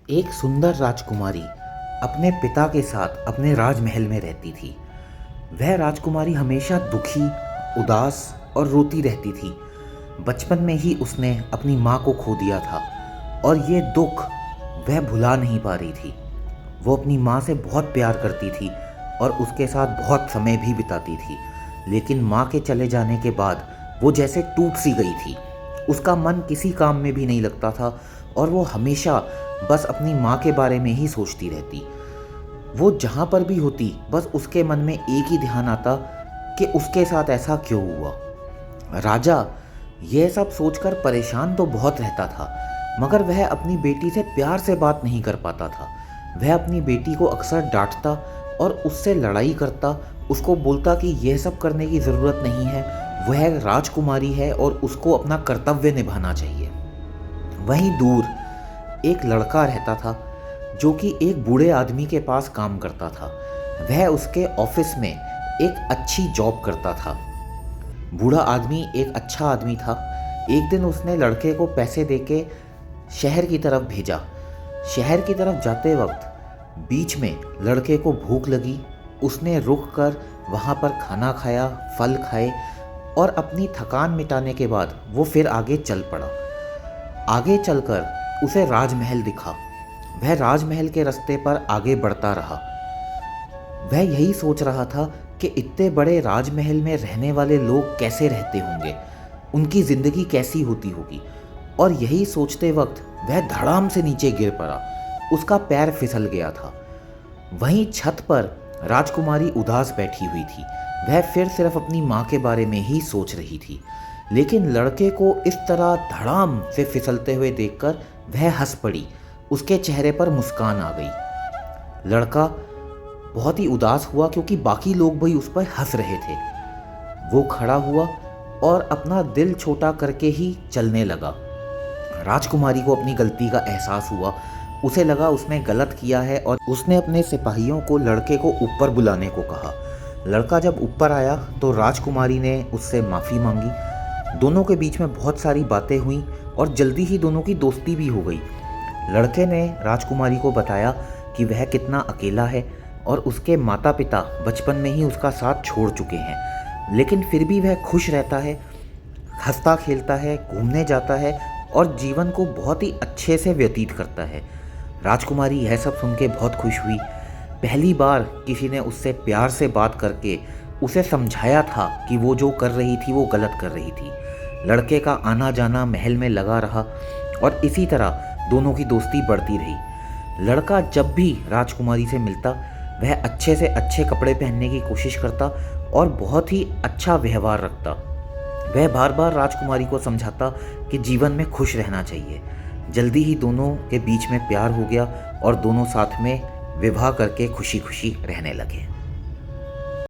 एक सुंदर राजकुमारी अपने पिता के साथ अपने राजमहल में रहती थी। वह राजकुमारी हमेशा दुखी, उदास और रोती रहती थी। बचपन में ही उसने अपनी माँ को खो दिया था और ये दुख वह भुला नहीं पा रही थी। वो अपनी माँ से बहुत प्यार करती थी और उसके साथ बहुत समय भी बिताती थी। लेकिन माँ के चले जाने के बाद वो जैसे टूट सी गई थी। उसका मन किसी काम में भी नहीं लगता था और वो हमेशा बस अपनी माँ के बारे में ही सोचती रहती। वो जहाँ पर भी होती बस उसके मन में एक ही ध्यान आता कि उसके साथ ऐसा क्यों हुआ। राजा यह सब सोचकर परेशान तो बहुत रहता था, मगर वह अपनी बेटी से प्यार से बात नहीं कर पाता था। वह अपनी बेटी को अक्सर डांटता और उससे लड़ाई करता, उसको बोलता कि यह सब करने की ज़रूरत नहीं है, वह राजकुमारी है और उसको अपना कर्तव्य निभाना चाहिए। वहीं दूर एक लड़का रहता था जो कि एक बूढ़े आदमी के पास काम करता था। वह उसके ऑफिस में एक अच्छी जॉब करता था। बूढ़ा आदमी एक अच्छा आदमी था। एक दिन उसने लड़के को पैसे देके शहर की तरफ भेजा। शहर की तरफ जाते वक्त बीच में लड़के को भूख लगी। उसने रुक कर वहाँ पर खाना खाया, फल खाए और अपनी थकान मिटाने के बाद वो फिर आगे चल पड़ा। आगे चलकर उसे राजमहल दिखा। वह राजमहल के रास्ते पर आगे बढ़ता रहा। वह यही सोच रहा था कि इतने बड़े राजमहल में रहने वाले लोग कैसे रहते होंगे, उनकी ज़िंदगी कैसी होती होगी। और यही सोचते वक्त वह धड़ाम से नीचे गिर पड़ा। उसका पैर फिसल गया था। वहीं छत पर राजकुमारी उदास बैठी हुई थी। वह फिर सिर्फ अपनी माँ के बारे में ही सोच रही थी। लेकिन लड़के को इस तरह धड़ाम से फिसलते हुए देखकर वह हंस पड़ी। उसके चेहरे पर मुस्कान आ गई। लड़का बहुत ही उदास हुआ क्योंकि बाकी लोग भी उस पर हंस रहे थे। वो खड़ा हुआ और अपना दिल छोटा करके ही चलने लगा। राजकुमारी को अपनी गलती का एहसास हुआ। उसे लगा उसने गलत किया है और उसने अपने सिपाहियों को लड़के को ऊपर बुलाने को कहा। लड़का जब ऊपर आया तो राजकुमारी ने उससे माफ़ी मांगी। दोनों के बीच में बहुत सारी बातें हुई और जल्दी ही दोनों की दोस्ती भी हो गई। लड़के ने राजकुमारी को बताया कि वह कितना अकेला है और उसके माता पिता बचपन में ही उसका साथ छोड़ चुके हैं, लेकिन फिर भी वह खुश रहता है, हंसता खेलता है, घूमने जाता है और जीवन को बहुत ही अच्छे से व्यतीत करता है। राजकुमारी यह सब सुन के बहुत खुश हुई। पहली बार किसी ने उससे प्यार से बात करके उसे समझाया था कि वो जो कर रही थी वो गलत कर रही थी। लड़के का आना जाना महल में लगा रहा और इसी तरह दोनों की दोस्ती बढ़ती रही। लड़का जब भी राजकुमारी से मिलता वह अच्छे से अच्छे कपड़े पहनने की कोशिश करता और बहुत ही अच्छा व्यवहार रखता। वह बार बार राजकुमारी को समझाता कि जीवन में खुश रहना चाहिए। जल्दी ही दोनों के बीच में प्यार हो गया और दोनों साथ में विवाह करके खुशी खुशी रहने लगे।